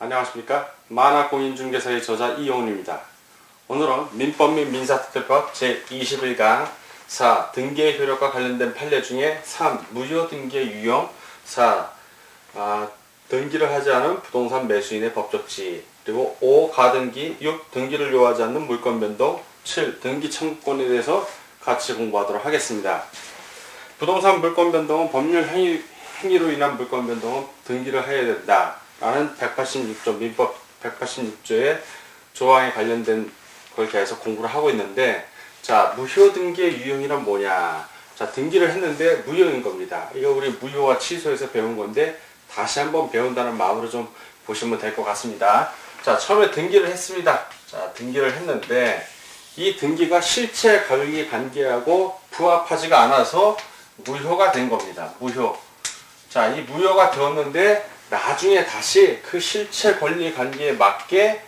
안녕하십니까. 만화공인중개사의 저자 이용훈입니다. 오늘은 민법 및 민사특별법 제21강 4. 등기의 효력과 관련된 판례 중에 3. 무효 등기의 유형 4. 등기를 하지 않은 부동산 매수인의 법적 지위, 그리고 5. 가등기 6. 등기를 요하지 않는 물권 변동 7. 등기 청구권에 대해서 같이 공부하도록 하겠습니다. 부동산 물권 변동은 법률 행위로 인한 물권 변동은 등기를 해야 된다 라는 186조 민법 186조의 조항에 관련된 걸 계속 공부를 하고 있는데, 자, 무효 등기의 유형이란 뭐냐? 자, 등기를 했는데 무효인 겁니다. 이거 우리 무효와 취소에서 배운 건데 다시 한번 배운다는 마음으로 좀 보시면 될 것 같습니다. 자, 처음에 등기를 했습니다. 자, 등기를 했는데 이 등기가 실체 권리 관계하고 부합하지가 않아서 무효가 된 겁니다. 무효. 자, 이 무효가 되었는데 나중에 다시 그 실체 권리 관계에 맞게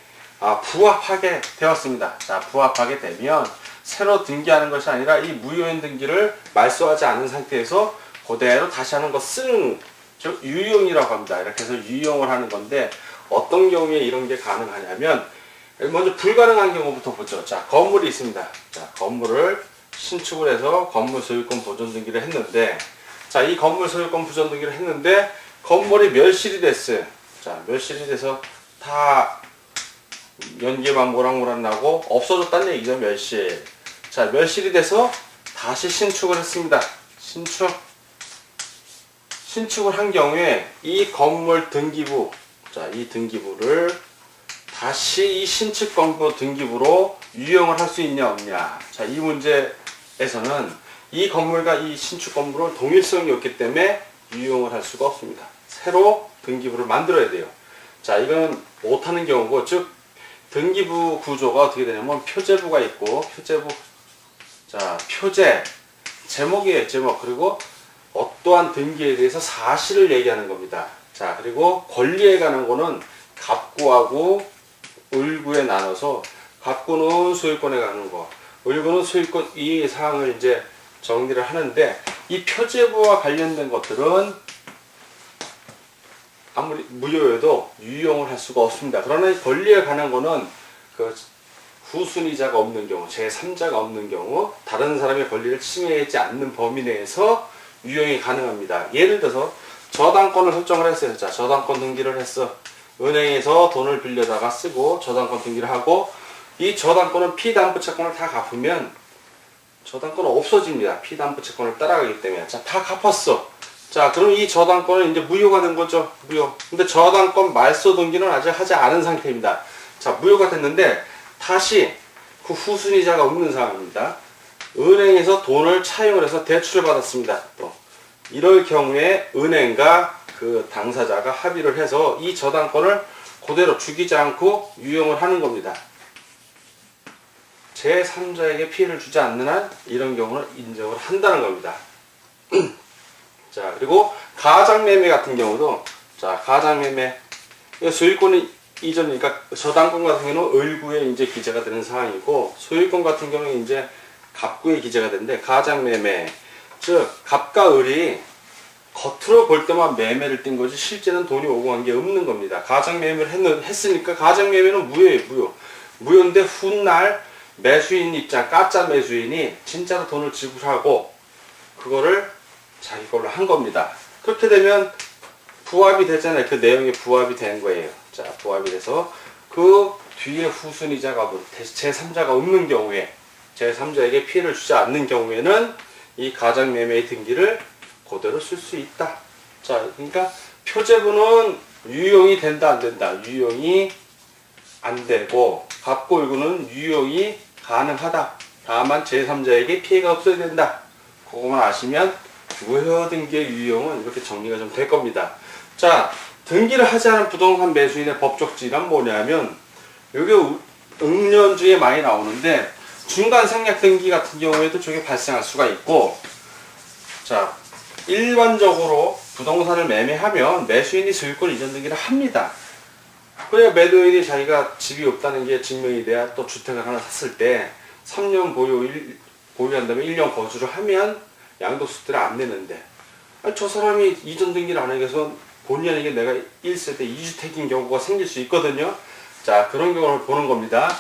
부합하게 되었습니다. 자, 부합하게 되면 새로 등기하는 것이 아니라 이 무효인 등기를 말소하지 않은 상태에서 그대로 다시 하는 거 쓰는, 즉 유용이라고 합니다. 이렇게 해서 유용을 하는 건데, 어떤 경우에 이런 게 가능하냐면, 먼저 불가능한 경우부터 보죠. 자, 건물이 있습니다. 자, 건물을 신축을 해서 건물 소유권 보존 등기를 했는데, 자, 이 건물 소유권 보존 등기를 했는데 건물이 멸실이 됐어요. 자, 멸실이 돼서 다 연기만 모락모락 나고 없어졌다는 얘기죠. 멸실. 자, 멸실이 돼서 다시 신축을 했습니다. 신축을 한 경우에 이 건물 등기부, 자, 이 등기부를 다시 이 신축 건물 등기부로 유용을 할 수 있냐 없냐. 자, 이 문제에서는 이 건물과 이 신축 건물은 동일성이 없기 때문에 유용을 할 수가 없습니다. 새로 등기부를 만들어야 돼요. 자, 이건 못하는 경우고, 즉 등기부 구조가 어떻게 되냐면 표제부가 있고, 표제부, 자, 표제, 제목이에요. 제목. 그리고 어떠한 등기에 대해서 사실을 얘기하는 겁니다. 자, 그리고 권리에 관한 거는 갑구하고 을구에 나눠서, 갑구는 소유권에 관한 거, 을구는 소유권, 이 사항을 이제 정리를 하는데, 이 표제부와 관련된 것들은 아무리 무효여도 유용을 할 수가 없습니다. 그러나 이 권리에 관한 거는 그 후순위자가 없는 경우, 제3자가 없는 경우, 다른 사람의 권리를 침해하지 않는 범위 내에서 유용이 가능합니다. 예를 들어서 저당권을 설정을 했어요. 자, 저당권 등기를 했어. 은행에서 돈을 빌려다가 쓰고 저당권 등기를 하고, 이 저당권은 피담보채권을 다 갚으면 저당권은 없어집니다. 피담보채권을 따라가기 때문에. 자, 다 갚았어. 자, 그럼 이 저당권은 이제 무효가 된 거죠. 무효. 근데 저당권 말소 등기는 아직 하지 않은 상태입니다. 자, 무효가 됐는데 다시 그 후순위자가 없는 상황입니다. 은행에서 돈을 차용을 해서 대출을 받았습니다. 또 이럴 경우에 은행과 그 당사자가 합의를 해서 이 저당권을 그대로 죽이지 않고 유용을 하는 겁니다. 제3자에게 피해를 주지 않는 한 이런 경우는 인정을 한다는 겁니다. 자, 그리고 가장매매 같은 경우도, 자, 가장매매, 소유권 이전이니까 저당권 같은 경우는 을구에 이제 기재가 되는 상황이고, 소유권 같은 경우는 이제 갑구에 기재가 되는데, 가장매매, 즉 갑과 을이 겉으로 볼 때만 매매를 띈 거지 실제는 돈이 오고 간 게 없는 겁니다. 가장매매를 했으니까 가장매매는 무효예요. 무효인데 훗날 매수인 입장, 가짜 매수인이 진짜로 돈을 지불하고 그거를 자기 걸로 한 겁니다. 그렇게 되면 부합이 되잖아요. 그 내용이 부합이 된 거예요. 자, 부합이 돼서 그 뒤에 후순위자가 제3자가 없는 경우에, 제3자에게 피해를 주지 않는 경우에는 이 가장매매의 등기를 그대로 쓸 수 있다. 자, 그러니까 표제부는 유용이 된다 안 된다. 유용이 안 되고, 갑고 을구는 유용이 가능하다. 다만 제3자에게 피해가 없어야 된다. 그거만 아시면 무효 등기의 유용은 이렇게 정리가 좀 될 겁니다. 자, 등기를 하지 않은 부동산 매수인의 법적 지위란 뭐냐면, 여기 은연주에 많이 나오는데 중간 생략 등기 같은 경우에도 저게 발생할 수가 있고, 자, 일반적으로 부동산을 매매하면 매수인이 소유권 이전 등기를 합니다. 그래야 매도인이 자기가 집이 없다는 게 증명이 돼야 또 주택을 하나 샀을 때 3년 보유한 다음에 1년 거주를 하면 양도세를 안 내는데, 저 사람이 이전 등기를 안 해서 본의 아니게 내가 1세대 2주택인 경우가 생길 수 있거든요. 자, 그런 경우를 보는 겁니다.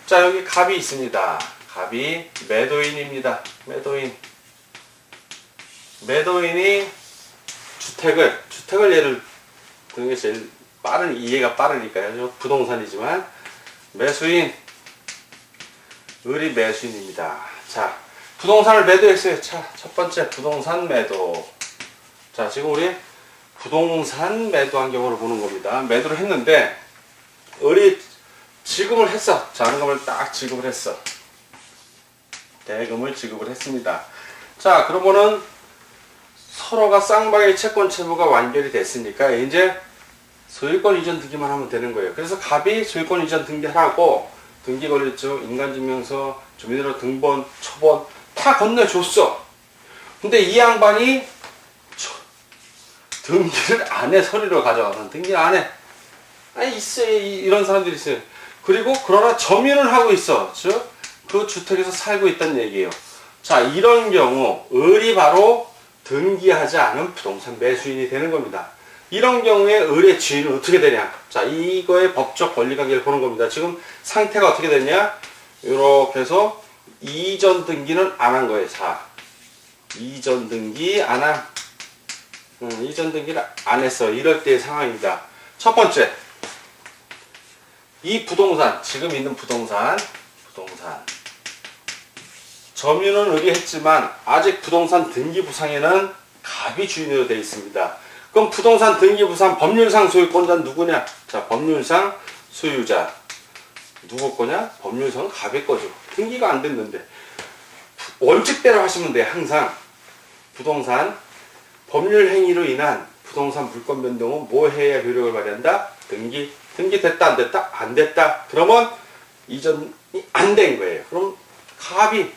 자, 여기 갑이 있습니다. 갑이 매도인입니다. 매도인이 주택을 예를 드는 게 제일 이해가 빠르니까요. 부동산이지만, 을이 매수인입니다. 자, 부동산을 매도했어요. 자, 첫 번째 부동산 매도. 자, 지금 우리 부동산 매도한 경우를 보는 겁니다. 매도를 했는데, 을이 지급을 했어. 잔금을 딱 지급을 했어. 대금을 지급을 했습니다. 자, 그러면은 서로가 쌍방의 채권 채무가 완결이 됐으니까 이제 소유권 이전 등기만 하면 되는 거예요. 그래서 갑이 소유권 이전 등기하라고 등기 권리증, 인간증명서, 주민등록 등본, 초본 다 건네줬어. 근데 이 양반이 등기를 안 해. 서류를 가져가서 등기를 안 해. 아니, 있어요. 이런 사람들이 있어요. 그리고 그러나 점유를 하고 있어. 즉, 그 주택에서 살고 있다는 얘기예요. 자, 이런 경우 을이 바로 등기하지 않은 부동산 매수인이 되는 겁니다. 이런 경우에 을의 지위는 어떻게 되냐? 자, 이거의 법적 권리관계를 보는 겁니다. 지금 상태가 어떻게 됐냐? 이렇게 해서 이전 등기는 안 한 거예요. 4. 이전 등기 안 한. 이전 등기를 안 했어. 이럴 때의 상황입니다. 첫 번째, 이 부동산, 지금 있는 부동산 점유는 을이 했지만 아직 부동산 등기부상에는 갑이 주인으로 되어 있습니다. 그럼 부동산 등기부상 법률상 소유권자는 누구냐? 자, 법률상 소유자 누구 거냐? 법률상 갑의 거죠. 등기가 안 됐는데 원칙대로 하시면 돼요. 항상 부동산 법률 행위로 인한 부동산 물권 변동은 뭐 해야 효력을 발휘한다? 등기 됐다 안 됐다? 안 됐다. 그러면 이전이 안 된 거예요. 그럼 갑이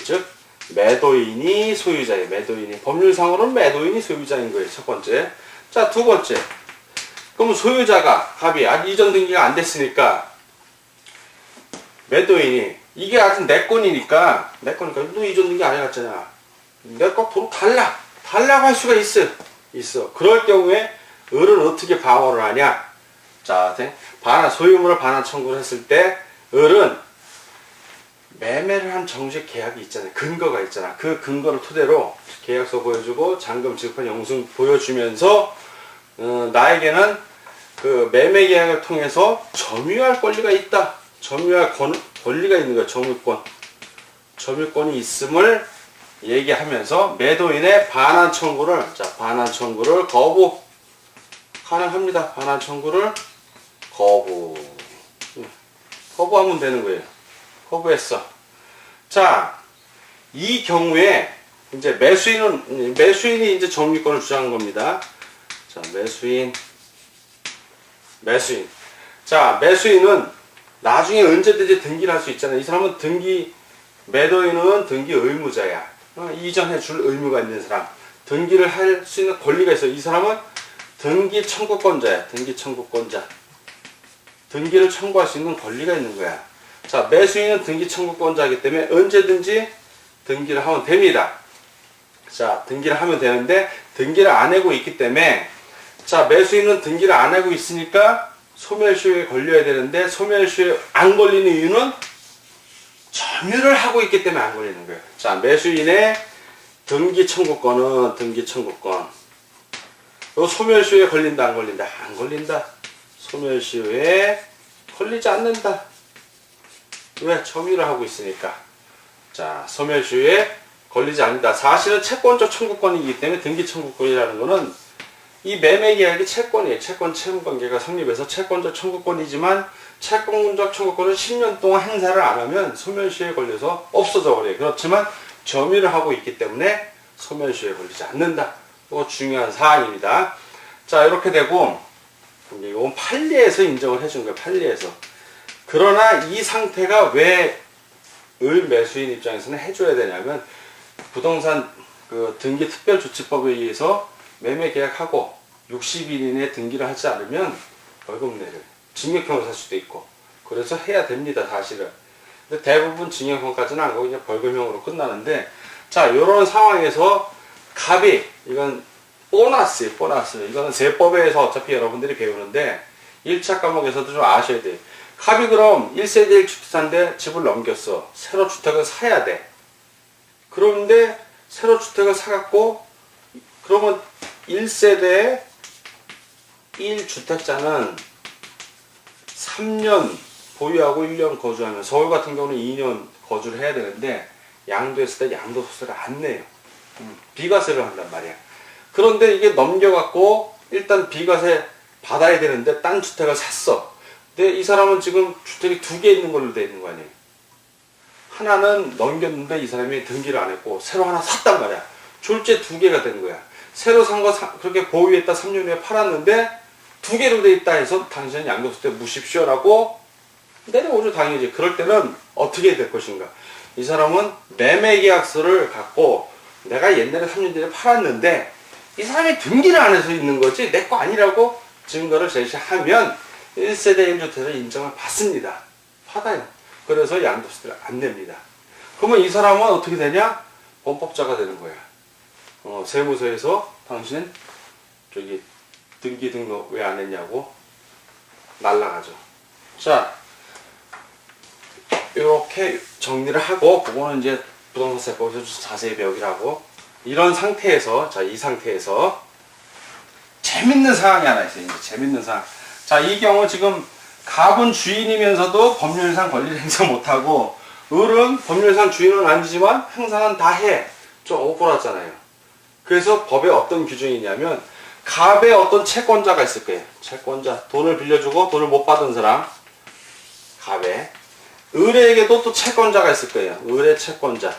즉 매도인이 소유자예요. 매도인이 법률상으로는 매도인이 소유자인 거예요. 첫 번째. 자, 두 번째. 그럼 소유자가 갑이 아직 이전 등기가 안 됐으니까 매도인이 이게 아직 내 거니까 너 이전 등기 안 해놨잖아. 내 거 도로 달라고 할 수가 있어. 그럴 경우에 을은 어떻게 방어를 하냐? 자, 소유물을 반환 청구를 했을 때 을은 매매를 한 정식 계약이 있잖아요. 근거가 있잖아. 그 근거를 토대로 계약서 보여주고 잔금 지급한 영수증 보여주면서 나에게는 그 매매 계약을 통해서 점유할 권리가 있다. 점유할 권리가 있는 거야. 점유권이 있음을 얘기하면서 매도인의 반환 청구를 거부 가능합니다. 반환 청구를 거부하면 되는 거예요. 거부했어. 자, 이 경우에 이제 매수인이 이제 점유권을 주장한 겁니다. 자, 매수인. 자, 매수인은 나중에 언제든지 등기를 할 수 있잖아요. 이 사람은 매도인은 등기 의무자야. 이전해 줄 의무가 있는 사람. 등기를 할 수 있는 권리가 있어요. 이 사람은 등기 청구권자야. 등기를 청구할 수 있는 권리가 있는 거야. 자, 매수인은 등기 청구권자이기 때문에 언제든지 등기를 하면 됩니다. 자, 등기를 하면 되는데 등기를 안 하고 있기 때문에 자, 매수인은 등기를 안 하고 있으니까 소멸시효에 걸려야 되는데 소멸시효에 안 걸리는 이유는 점유를 하고 있기 때문에 안 걸리는 거예요. 자, 매수인의 등기 청구권은 소멸시효에 걸린다 안 걸린다? 안 걸린다. 소멸시효에 걸리지 않는다. 왜? 점유를 하고 있으니까. 자, 소멸시효에 걸리지 않는다. 사실은 채권적 청구권이기 때문에 등기 청구권이라는 거는 이 매매 계약이 채권이에요. 채권 채무 관계가 성립해서 채권적 청구권이지만 채권적 청구권을 10년 동안 행사를 안 하면 소멸시효에 걸려서 없어져 버려요. 그렇지만 점유를 하고 있기 때문에 소멸시효에 걸리지 않는다. 이거 중요한 사안입니다. 자, 이렇게 되고 이건 판례에서 인정을 해준 거예요. 판례에서. 그러나 이 상태가 왜 을 매수인 입장에서는 해줘야 되냐면 부동산 그 등기 특별조치법에 의해서 매매 계약하고 60일 이내에 등기를 하지 않으면 벌금 내려요. 징역형을 살 수도 있고. 그래서 해야 됩니다, 사실은. 근데 대부분 징역형까지는 안 가고 그냥 벌금형으로 끝나는데, 자, 요런 상황에서 갑이, 이건 보너스예요, 보너스. 이거는 세법에서 어차피 여러분들이 배우는데 1차 과목에서도 좀 아셔야 돼요. 갑이 그럼 1세대 1주택자인데 집을 넘겼어. 새로 주택을 사야 돼. 그런데 새로 주택을 사갖고 그러면 1세대 1주택자는 3년 보유하고 1년 거주하면, 서울 같은 경우는 2년 거주를 해야 되는데 양도했을 때 양도소득세를 안 내요. 비과세를 한단 말이야. 그런데 이게 넘겨갖고 일단 비과세 받아야 되는데 딴 주택을 샀어. 근데 이 사람은 지금 주택이 2개 있는 걸로 돼 있는 거 아니에요. 하나는 넘겼는데 이 사람이 등기를 안 했고 새로 하나 샀단 말이야. 졸제 2개가 된 거야. 새로 산 거 그렇게 보유했다 3년 후에 팔았는데 2개로 돼 있다 해서 당신은 양도소득세 무십시오라고 내려오죠, 당연히. 그럴 때는 어떻게 될 것인가. 이 사람은 매매계약서를 갖고 내가 옛날에 3년 전에 팔았는데 이 사람이 등기를 안 해서 있는 거지 내 거 아니라고 증거를 제시하면 1세대 1주택을 인정을 받습니다. 받아요. 그래서 양도세를 안 냅니다. 그러면 이 사람은 어떻게 되냐? 범법자가 되는 거야. 세무서에서 당신 저기 등기 등록 왜 안 했냐고 날라가죠. 자, 이렇게 정리를 하고, 그거는 이제 부동산세법에서 자세히 배우기라고. 이런 상태에서, 자, 이 상태에서 재밌는 사항이 하나 있어요. 이제 재밌는 사항. 자, 이 경우 지금 갑은 주인이면서도 법률상 권리를 행사 못하고, 을은 법률상 주인은 아니지만 행사는 다 해. 좀 억울하잖아요. 그래서 법에 어떤 규정이냐면, 갑에 어떤 채권자가 있을 거예요. 채권자. 돈을 빌려주고 돈을 못 받은 사람. 갑에. 을에게도 또 채권자가 있을 거예요. 을의 채권자.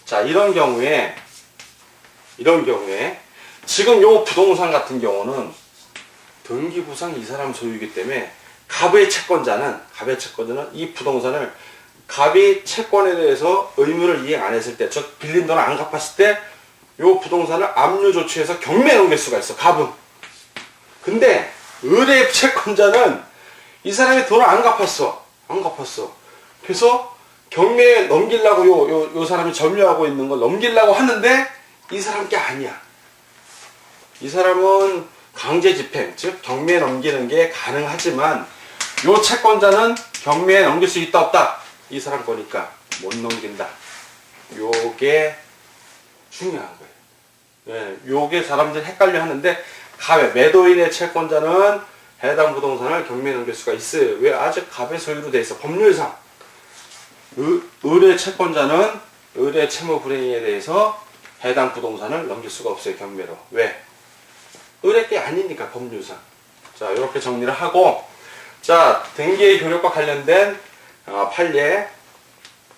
자, 이런 경우에 지금 요 부동산 같은 경우는 등기부상 이 사람 소유이기 때문에 갑의 채권자는 이 부동산을 갑이 채권에 대해서 의무를 이행 안 했을 때, 즉 빌린 돈을 안 갚았을 때 요 부동산을 압류 조치해서 경매에 넘길 수가 있어, 갑은. 근데 을의 채권자는 이 사람이 돈을 안 갚았어. 그래서 경매에 넘기려고 요 사람이 점유하고 있는 걸 넘기려고 하는데 이 사람 게 아니야. 이 사람은 강제 집행, 즉 경매에 넘기는 게 가능하지만 요 채권자는 경매에 넘길 수 있다 없다? 이 사람 거니까 못 넘긴다. 요게 중요한 거예요. 예, 요게 사람들이 헷갈려 하는데, 갑의 매도인의 채권자는 해당 부동산을 경매에 넘길 수가 있어요. 왜? 아직 갑의 소유로 돼 있어. 법률상. 을의 채권자는 을의 채무 불이행에 대해서 해당 부동산을 넘길 수가 없어요, 경매로. 왜? 을의 게 아니니까, 법률상. 자, 이렇게 정리를 하고, 자, 등기의 효력과 관련된 판례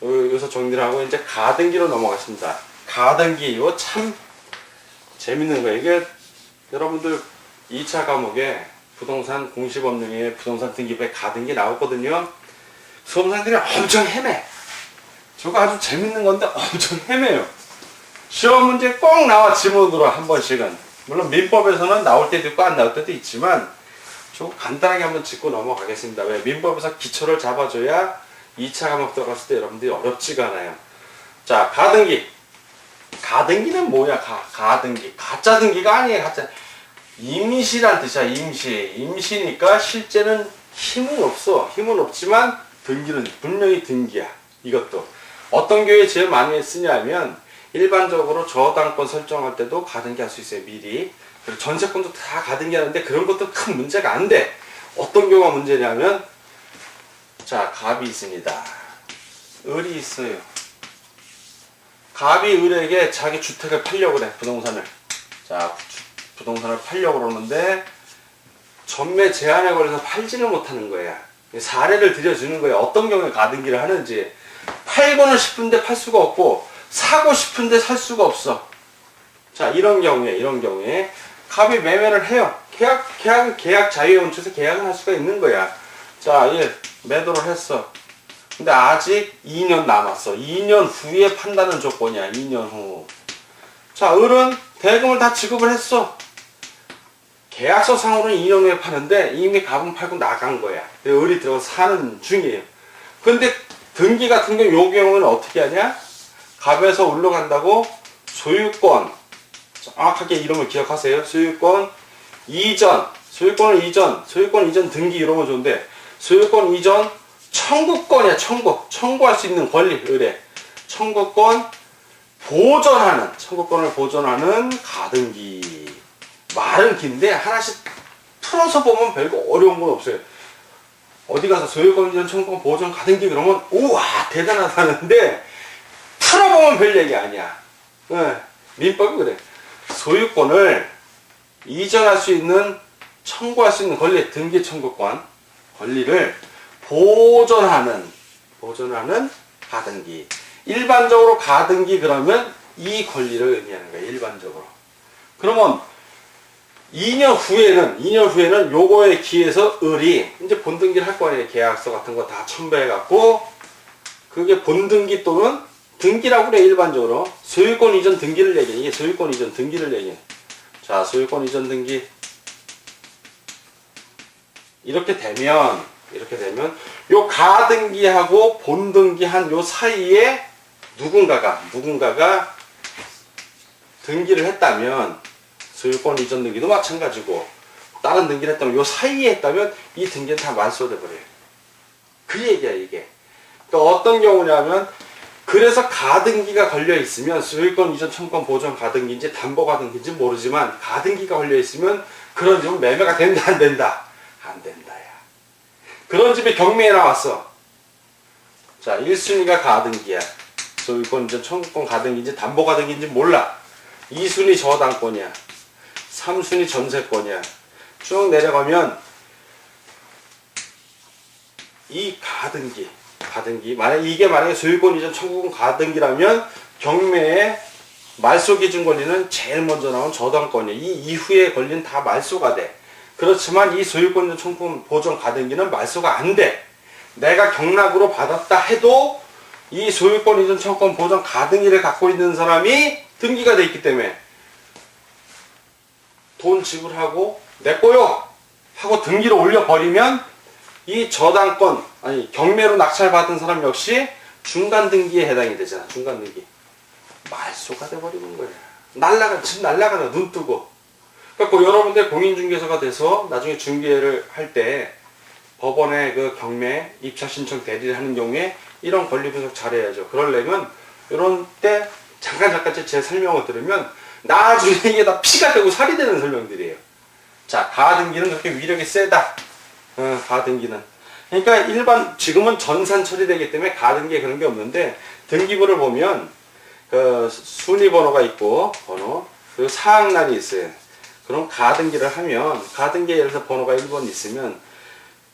여기서 정리를 하고 이제 가등기로 넘어가겠습니다. 가등기, 이거 참 재밌는 거예요. 이게 여러분들 2차 과목에 부동산 공시법령에 부동산 등기부에 가등기 나왔거든요. 수험생들이 엄청 헤매. 저거 아주 재밌는 건데 엄청 헤매요. 시험 문제 꼭 나와, 지문으로 한 번씩은. 물론 민법에서는 나올 때도 있고 안 나올 때도 있지만 저거 간단하게 한번 짚고 넘어가겠습니다. 왜? 민법에서 기초를 잡아줘야 2차 과목 들어갔을 때 여러분들이 어렵지가 않아요. 자, 가등기. 가등기는 뭐야? 가등기. 가짜 등기가 아니에요. 가짜. 임시란 뜻이야. 임시니까 실제는 힘은 없어. 힘은 없지만 등기는 분명히 등기야. 이것도 어떤 교회에 제일 많이 쓰냐면, 일반적으로 저당권 설정할 때도 가등기 할 수 있어요, 미리. 그리고 전세권도 다 가등기 하는데 그런 것도 큰 문제가 안 돼. 어떤 경우가 문제냐면, 자, 갑이 있습니다. 을이 있어요. 갑이 을에게 자기 주택을 팔려고 그래, 부동산을. 자, 부동산을 팔려고 그러는데 전매 제한에 걸려서 팔지는 못하는 거야. 사례를 들려주는 거야. 어떤 경우에 가등기를 하는지. 팔고는 싶은데 팔 수가 없고, 사고 싶은데 살 수가 없어. 자, 이런 경우에 갑이 매매를 해요. 계약 자유에 얹혀서 계약을 할 수가 있는 거야. 자, 매도를 했어. 근데 아직 2년 남았어. 2년 후에 판다는 조건이야. 2년 후. 자, 을은 대금을 다 지급을 했어. 계약서 상으로는 2년 후에 파는데 이미 갑은 팔고 나간 거야. 을이 들어가서 사는 중이에요. 근데 등기 같은 경우, 요 경우는 어떻게 하냐? 갑에서 을로 간다고 소유권, 정확하게 이름을 기억하세요. 소유권 이전, 소유권 이전 등기 이러면 좋은데, 소유권 이전 청구권이야. 청구할 수 있는 권리, 의뢰. 청구권을 보존하는 가등기. 말은 긴데 하나씩 풀어서 보면 별거 어려운 건 없어요. 어디 가서 소유권 이전 청구권 보존 가등기 그러면 우와 대단하다는데, 풀어보면 별 얘기 아니야. 네, 민법이 그래. 소유권을 이전할 수 있는, 청구할 수 있는 권리, 등기 청구권 권리를 보존하는 가등기. 일반적으로 가등기 그러면 이 권리를 의미하는 거야. 일반적으로. 그러면 2년 후에는 요거에 기해서 을이 이제 본등기를 할 거 아니에요. 계약서 같은 거 다 첨부해 갖고, 그게 본등기 또는 등기라고 그래. 일반적으로 소유권 이전 등기를 얘기해. 이게 소유권 이전 등기를 얘기해. 자, 소유권 이전 등기 이렇게 되면 요 가등기하고 본등기한 요 사이에 누군가가 등기를 했다면, 소유권 이전 등기도 마찬가지고 다른 등기를 했다면, 요 사이에 했다면 이 등기는 다 말소돼 버려요. 그 얘기야 이게. 그러니까 어떤 경우냐면, 그래서 가등기가 걸려 있으면, 소유권 이전 청구권 보존 가등기인지 담보 가등기인지 모르지만 가등기가 걸려 있으면 그런 집은 매매가 된다 안 된다? 안 된다야. 그런 집이 경매에 나왔어. 자, 1순위가 가등기야. 소유권 이전 청구권 가등기인지 담보 가등기인지 몰라. 2순위 저당권이야. 3순위 전세권이야. 쭉 내려가면 이 가등기 만약에 소유권 이전 청구권 가등기라면 경매에 말소 기준 권리는 제일 먼저 나온 저당권이야. 이 이후의 권리는 다 말소가 돼. 그렇지만 이 소유권 이전 청구권 보존 가등기는 말소가 안 돼. 내가 경락으로 받았다 해도 이 소유권 이전 청구권 보존 가등기를 갖고 있는 사람이 등기가 돼 있기 때문에 돈 지불하고 내 거요 하고 등기를 올려버리면 이 저당권, 경매로 낙찰받은 사람 역시 중간 등기에 해당이 되잖아. 중간 등기. 말소가 돼버리는 거야. 집 날라가는, 눈 뜨고. 그러니까 여러분들 공인중개사가 돼서 나중에 중개를 할 때 법원에 그 경매 입찰 신청 대리를 하는 경우에 이런 권리 분석 잘해야죠. 그러려면 이런 때 잠깐 제 설명을 들으면 나중에 이게 다 피가 되고 살이 되는 설명들이에요. 자, 가등기는 그렇게 위력이 세다. 가등기는. 그러니까 지금은 전산 처리되기 때문에 가등기에 그런 게 없는데, 등기부를 보면 그 순위 번호가 있고, 그리고 사항란이 있어요. 그럼 가등기를 하면, 가등기에 예를 들어서 번호가 1번 있으면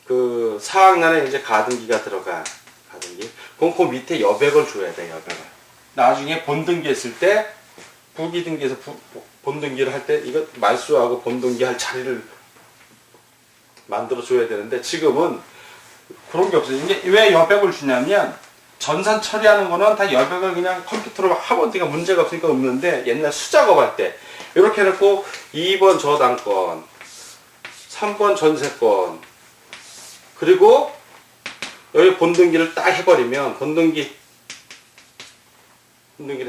그 사항란에 이제 가등기가 들어가. 가등기. 그럼 그 밑에 여백을 줘야 돼. 여백을. 나중에 본등기 했을 때, 부기등기에서 본등기를 할 때 이거 말소하고 본등기 할 자리를 만들어 줘야 되는데, 지금은 그런 게 없어요. 이게 왜 여백을 주냐면, 전산 처리하는 거는 다 여백을 그냥 컴퓨터로 하면 되니까 문제가 없으니까 없는데, 옛날 수작업할 때 이렇게 해놓고 2번 저당권, 3번 전세권, 그리고 여기 본등기를 딱 해버리면, 본등기를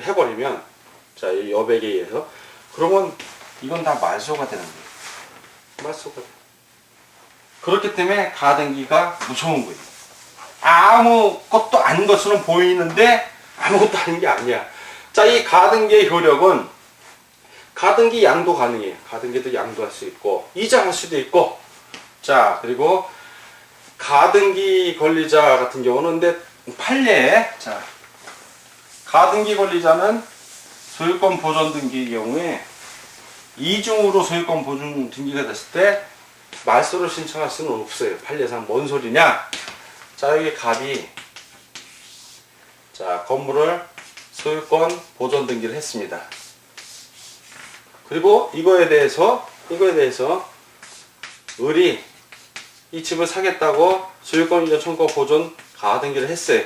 해버리면, 자, 이 여백에 의해서, 그러면 이건 다 말소가 되는 거예요. 말소가 돼. 그렇기 때문에 가등기가 무서운 거예요. 아무것도 아닌 것처럼 보이는데 아무것도 아닌 게 아니야. 자, 이 가등기의 효력은, 가등기 양도 가능해요. 가등기도 양도할 수 있고 이자할 수도 있고. 자, 그리고 가등기 권리자 같은 경우는, 근데 판례에, 자, 가등기 권리자는 소유권 보존 등기의 경우에 이중으로 소유권 보존 등기가 됐을 때 말소를 신청할 수는 없어요. 판례상. 뭔 소리냐? 자, 여기 갑이, 자, 건물을 소유권 보존 등기를 했습니다. 그리고 이거에 대해서 을이 이 집을 사겠다고 소유권 이전 청구권 보존 가등기를 했어요.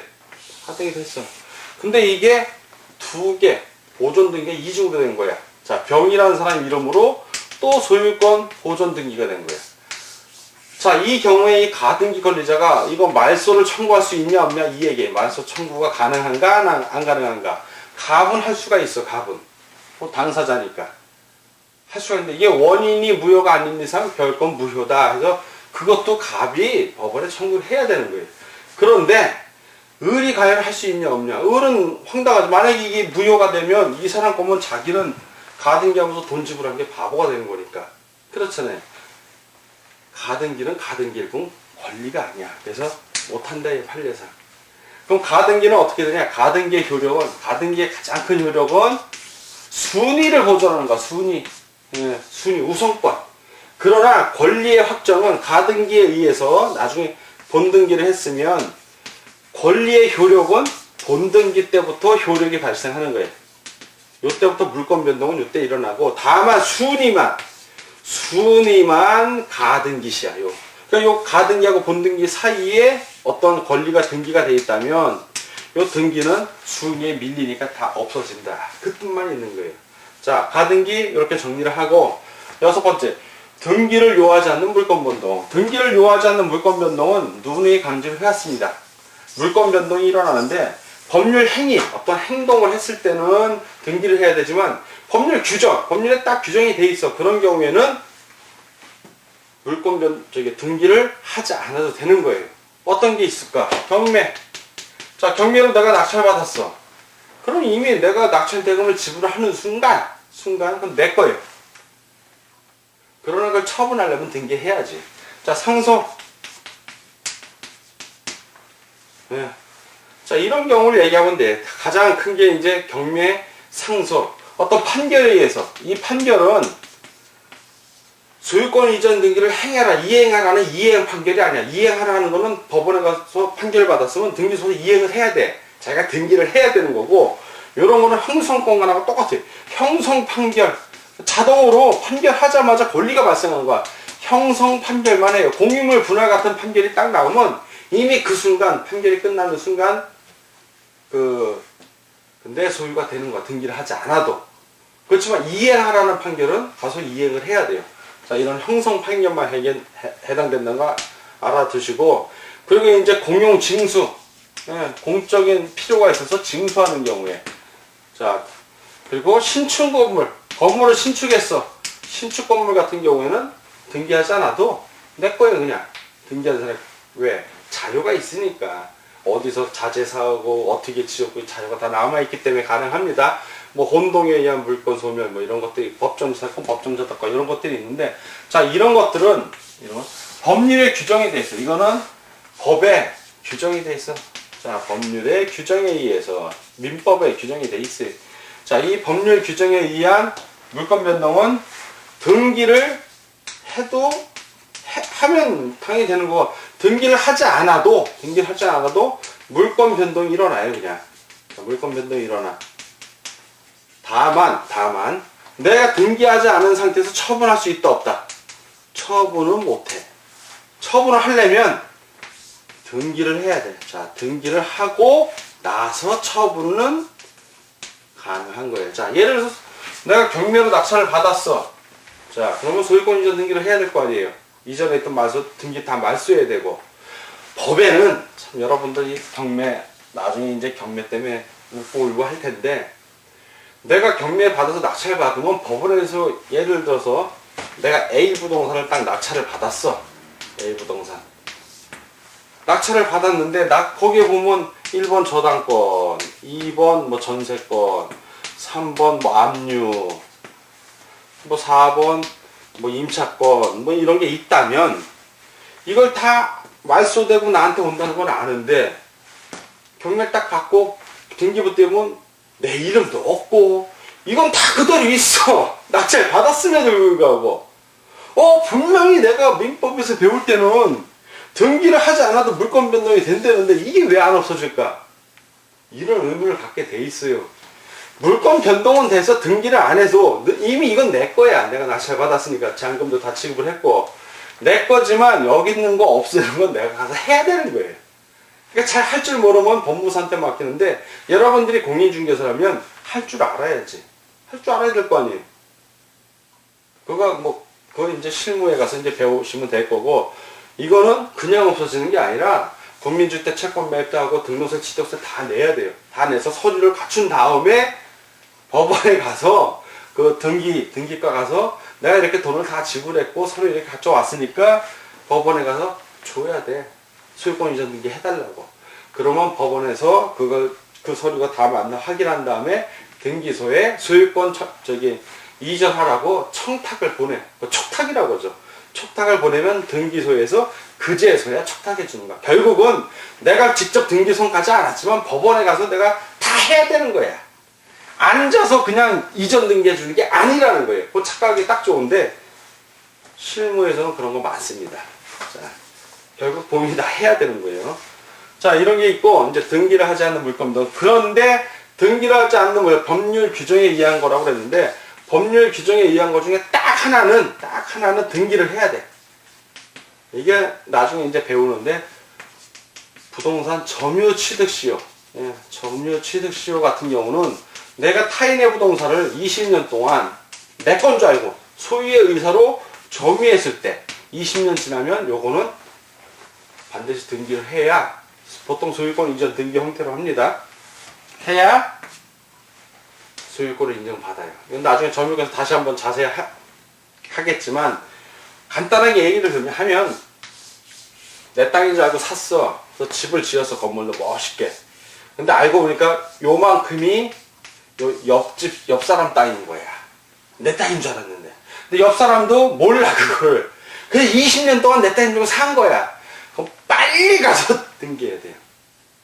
가등기를 했어. 근데 이게 두 개 보존 등기가 이중으로 된 거야. 자, 병이라는 사람 이름으로 또 소유권 보존 등기가 된 거야. 자, 이 경우에 이 가등기 권리자가 이거 말소를 청구할 수 있냐 없냐 이 얘기에, 말소 청구가 가능한가 안 가능한가. 갑은 할 수가 있어. 갑은 당사자니까. 할 수가 있는데 이게 원인이 무효가 아닌 이상 별건 무효다 해서 그것도 갑이 법원에 청구를 해야 되는 거예요. 그런데 을이 과연 할 수 있냐 없냐. 을은 황당하지. 만약에 이게 무효가 되면 이 사람 거면 자기는 가등기하면서 돈 지불한 게 바보가 되는 거니까. 그렇잖아요. 가등기는 가등기일 뿐 권리가 아니야. 그래서 못한다 이 판례상. 그럼 가등기는 어떻게 되냐. 가등기의 효력은, 가등기의 가장 큰 효력은 순위를 보존하는 거야. 순위. 예, 순위 우선권. 그러나 권리의 확정은 가등기에 의해서 나중에 본등기를 했으면 권리의 효력은 본등기 때부터 효력이 발생하는 거예요. 요때부터 물권 변동은 요때 일어나고, 다만 순위만 가등기 시야. 그러니까 요 가등기하고 본등기 사이에 어떤 권리가 등기가 돼 있다면 요 등기는 순위에 밀리니까 다 없어진다. 그 뜻만 있는 거예요. 자, 가등기 이렇게 정리를 하고, 여섯 번째, 등기를 요하지 않는 물권 변동. 등기를 요하지 않는 물권 변동은 누누이 강조를 해왔습니다. 물권 변동이 일어나는데 법률 행위, 어떤 행동을 했을 때는 등기를 해야 되지만 법률 규정, 법률에 딱 규정이 돼 있어. 그런 경우에는 등기를 하지 않아도 되는 거예요. 어떤 게 있을까? 경매. 자, 경매로 내가 낙찰받았어. 그럼 이미 내가 낙찰 대금을 지불하는 순간 그건 내 거예요. 그러나 그걸 처분하려면 등기해야지. 자, 상속. 네. 자, 이런 경우를 얘기하면 돼. 가장 큰 게 이제 경매, 상속. 어떤 판결에 의해서, 이 판결은 소유권 이전 등기를 행해라, 이행하라는 이행 판결이 아니야. 이행하라는 거는 법원에 가서 판결을 받았으면 등기소에 이행을 해야 돼. 자기가 등기를 해야 되는 거고, 이런 거는 형성권과는 똑같아요. 형성 판결. 자동으로 판결하자마자 권리가 발생하는 거야. 형성 판결만 해요. 공유물 분할 같은 판결이 딱 나오면 이미 그 순간, 판결이 끝나는 순간 내 소유가 되는 거야. 등기를 하지 않아도. 그렇지만 이행하라는 판결은 가서 이행을 해야 돼요. 자, 이런 형성 판결만 해당된다는 거 알아두시고, 그리고 이제 공용 징수. 예, 공적인 필요가 있어서 징수하는 경우에. 자, 그리고 신축 건물을 신축했어. 신축 건물 같은 경우에는 등기하지 않아도 내 거예요, 그냥. 등기하는 사람. 왜? 자료가 있으니까. 어디서 자재사하고 어떻게 지었고 자료가 다 남아있기 때문에 가능합니다. 뭐 혼동에 의한 물권 소멸 뭐 이런 것들이 법정사건, 법정자덕권 이런 것들이 있는데, 자, 이런 것들은 법률에 규정이 돼 있어. 이거는 법에 규정이 돼 있어. 자, 법률의 규정에 의해서, 민법에 규정이 돼 있어요. 자, 이 법률 규정에 의한 물권 변동은 등기를 하면 당연히 되는 거고, 등기를 하지 않아도 물권 변동이 일어나요, 그냥. 자, 물권 변동이 일어나. 다만 내가 등기하지 않은 상태에서 처분할 수 있다 없다? 처분은 못해. 처분을 하려면 등기를 해야 돼. 자, 등기를 하고 나서 처분은 가능한 거예요. 자, 예를 들어서 내가 경매로 낙찰을 받았어. 자, 그러면 소유권 이전 등기를 해야 될 거 아니에요. 이전에 있던 등기 다 말소해야 되고. 법에는 참 여러분들이 나중에 이제 경매 때문에 울고 할 텐데, 내가 경매 받아서 낙찰 받으면 법원에서 예를 들어서 내가 A 부동산을 딱 낙찰을 받았어. A 부동산. 낙찰을 받았는데 거기에 보면 1번 저당권, 2번 뭐 전세권, 3번 뭐 압류, 뭐 4번 뭐 임차권 뭐 이런 게 있다면 이걸 다 말소되고 나한테 온다는 건 아는데, 경매 딱 받고 등기부 떼면 내 이름도 없고 이건 다 그대로 있어. 낙찰 받았음에도 불구하고. 분명히 내가 민법에서 배울 때는 등기를 하지 않아도 물권 변동이 된다는데 이게 왜 안 없어질까? 이런 의문을 갖게 돼 있어요. 물권 변동은 돼서 등기를 안 해도 이미 이건 내 거야. 내가 낙찰 받았으니까 잔금도 다 지급을 했고 내 거지만 여기 있는 거 없애는 건 내가 가서 해야 되는 거예요. 그러니까 잘 할 줄 모르면 법무사한테 맡기는데, 여러분들이 공인중개사라면 할 줄 알아야지. 할 줄 알아야 될 거 아니에요. 그거 이제 실무에 가서 이제 배우시면 될 거고, 이거는 그냥 없어지는 게 아니라 국민주택 채권 매입자하고 등록세, 취득세 다 내야 돼요. 다 내서 서류를 갖춘 다음에 법원에 가서 그 등기과 가서 내가 이렇게 돈을 다 지불했고 서류 이렇게 가져왔으니까 법원에 가서 줘야 돼. 소유권 이전 등기 해달라고. 그러면 법원에서 그 서류가 다 맞나 확인한 다음에 등기소에 소유권 이전하라고 청탁을 보내. 촉탁이라고 하죠. 촉탁을 보내면 등기소에서 그제서야 촉탁해 주는 거야. 결국은 내가 직접 등기소까지 않았지만 법원에 가서 내가 다 해야 되는 거야. 앉아서 그냥 이전 등기해 주는 게 아니라는 거예요. 그 착각이 딱 좋은데 실무에서는 그런 거 많습니다. 자, 결국 본인이 다 해야 되는 거예요. 자, 이런 게 있고 이제 등기를 하지 않는 물건도. 그런데 등기를 하지 않는 물 법률 규정에 의한 거라고 그랬는데 법률 규정에 의한 것 중에 딱 하나는 등기를 해야 돼. 이게 나중에 이제 배우는데 부동산 점유취득시효. 예, 점유취득시효 같은 경우는 내가 타인의 부동산을 20년 동안 내 건 줄 알고 소유의 의사로 점유했을 때 20년 지나면 요거는 반드시 등기를 해야 보통 소유권 이전 등기 형태로 합니다. 해야 소유권을 인정받아요. 이건 나중에 점유권에서 다시 한번 자세히 하겠지만 간단하게 얘기를 하면 내 땅인 줄 알고 샀어. 그래서 집을 지었어. 건물로 멋있게. 근데 알고 보니까 요만큼이 옆 사람 땅인 거야. 내 땅인 줄 알았는데. 근데 옆 사람도 몰라 그걸. 그래서 20년 동안 내 땅인 줄 알고 산 거야. 그럼 빨리 가서 등기해야 돼요.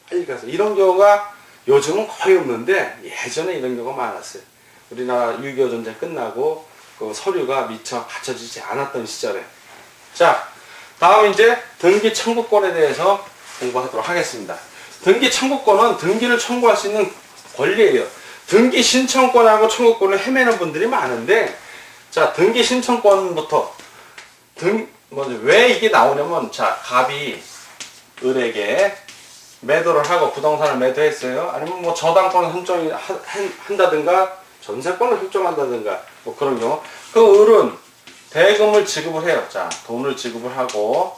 빨리 가서. 이런 경우가 요즘은 거의 없는데 예전에 이런 경우가 많았어요. 우리나라 6.25 전쟁 끝나고 그 서류가 미처 갖춰지지 않았던 시절에. 자, 다음 이제 등기 청구권에 대해서 공부하도록 하겠습니다. 등기 청구권은 등기를 청구할 수 있는 권리예요. 등기 신청권하고 청구권을 헤매는 분들이 많은데, 자, 등기 신청권부터 왜 이게 나오냐면, 자, 갑이 을에게 매도를 하고 부동산을 매도했어요. 아니면 뭐 저당권을 한다든가 전세권을 획정한다든가 뭐 그런 경우. 그 을은 대금을 지급을 해요. 자, 돈을 지급을 하고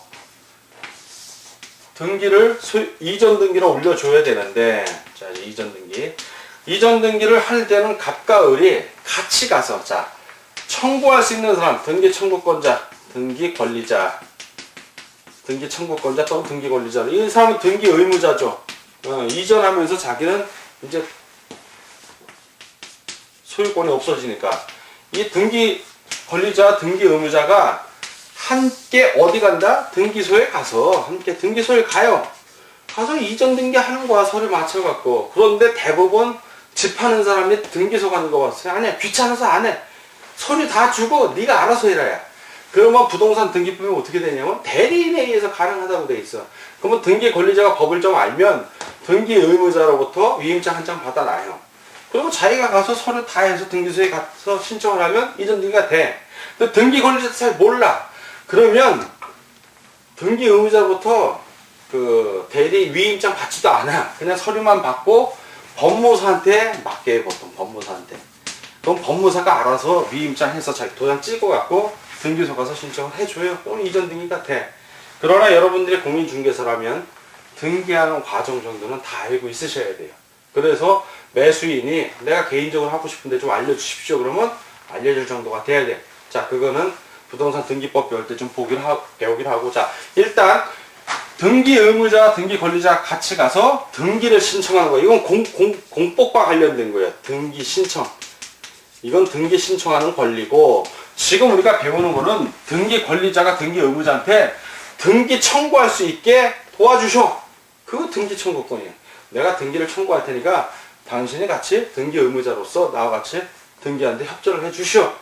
등기를 이전 등기로 올려줘야 되는데, 자, 이전 등기를 할 때는 갑과 을이 같이 가서, 자, 청구할 수 있는 사람, 등기 청구권자, 등기 권리자 또는 등기 권리자. 이 사람은 등기 의무자죠. 이전하면서 자기는 이제 소유권이 없어지니까 이 등기 권리자, 등기 의무자가 함께 어디 간다? 등기소에 가서 함께 등기소에 가요. 가서 이전 등기하는 거야. 서류 맞춰갖고. 그런데 대부분 집 하는 사람이 등기소 가는 거 봤어요. 아니야, 귀찮아서 안 해. 서류 다 주고 네가 알아서 해라야. 그러면 부동산 등기법이 어떻게 되냐면 대리인에 의해서 가능하다고 돼 있어. 그러면 등기 권리자가 법을 좀 알면 등기 의무자로부터 위임장 한 장 받아놔요. 그리고 자기가 가서 서류 다 해서 등기소에 가서 신청을 하면 이전 등기가 돼. 근데 등기 권리자 잘 몰라. 그러면 등기 의무자로부터 그 대리 위임장 받지도 않아. 그냥 서류만 받고 법무사한테 맡겨요. 보통 법무사한테. 그럼 법무사가 알아서 위임장 해서 자기 도장 찍어 갖고 등기소 가서 신청을 해줘요. 그럼 이전 등기가 돼. 그러나 여러분들이 공인중개사라면 등기하는 과정 정도는 다 알고 있으셔야 돼요. 그래서 매수인이 내가 개인적으로 하고 싶은데 좀 알려주십시오. 그러면 알려줄 정도가 돼야 돼. 자, 그거는 부동산 등기법 배울 때 좀 배우기로 하고. 자, 일단 등기 의무자, 등기 권리자 같이 가서 등기를 신청하는 거예요. 이건 공법과 관련된 거예요. 등기 신청. 이건 등기 신청하는 권리고, 지금 우리가 배우는 거는 등기 권리자가 등기 의무자한테 등기 청구할 수 있게 도와주셔. 그거 등기 청구권이에요. 내가 등기를 청구할 테니까 당신이 같이 등기 의무자로서 나와 같이 등기하는데 협조를 해주시오.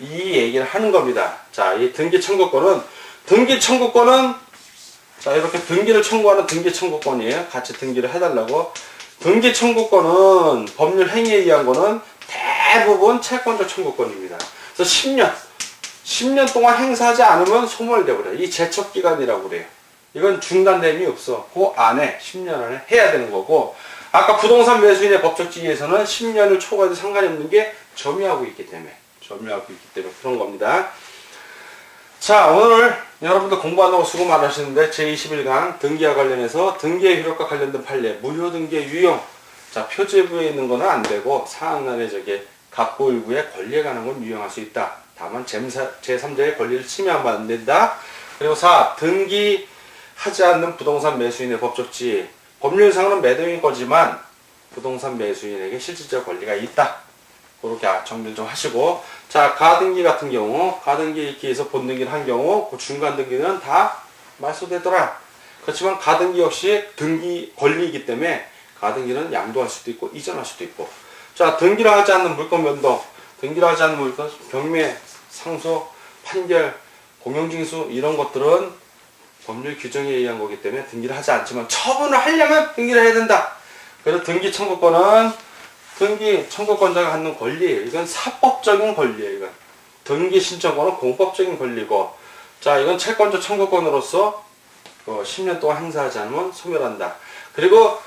이 얘기를 하는 겁니다. 자, 이 등기 청구권은 자, 이렇게 등기를 청구하는 등기 청구권이에요. 같이 등기를 해달라고. 등기 청구권은 법률 행위에 의한 거는 대부분 채권적 청구권입니다. 그래서 10년 동안 행사하지 않으면 소멸돼 버려요. 이 제척기간이라고 그래요. 이건 중단됨이 없어. 그 안에 10년 안에 해야 되는 거고, 아까 부동산 매수인의 법적 지위에서는 10년을 초과해도 상관이 없는 게 점유하고 있기 때문에 그런 겁니다. 자, 오늘 여러분들 공부한다고 수고 많으시는데 제21강 등기와 관련해서 등기의 효력과 관련된 판례, 무효 등기의 유형. 자, 표지부에 있는 거는 안 되고 상하단에 저게 갑부일구의 권리에 관한 건 유용할 수 있다. 다만 제3자의 권리를 침해하면 안 된다. 그리고 4. 등기하지 않는 부동산 매수인의 법적 지위. 법률상은 매도인 거지만 부동산 매수인에게 실질적 권리가 있다. 그렇게 정리를 좀 하시고, 자, 가등기 같은 경우, 가등기 기에서 본등기를 한 경우 그 중간 등기는 다 말소되더라. 그렇지만 가등기 역시 등기 권리이기 때문에 가등기는 양도할 수도 있고 이전할 수도 있고. 자, 등기를 하지 않는 물권 변동, 등기를 하지 않는 물권 경매, 상소, 판결, 공영징수 이런 것들은 법률 규정에 의한 거기 때문에 등기를 하지 않지만 처분을 하려면 등기를 해야 된다. 그래서 등기 청구권은 등기 청구권자가 갖는 권리예요. 이건 사법적인 권리예요. 이건 등기 신청권은 공법적인 권리고, 자, 이건 채권자 청구권으로서 10년 동안 행사하지 않으면 소멸한다. 그리고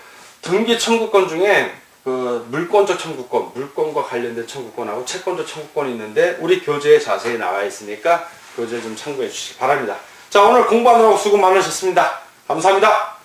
등기 청구권 중에 그 물권적 청구권, 물권과 관련된 청구권하고 채권적 청구권이 있는데 우리 교재에 자세히 나와 있으니까 교재 좀 참고해 주시기 바랍니다. 자, 오늘 공부하느라고 수고 많으셨습니다. 감사합니다.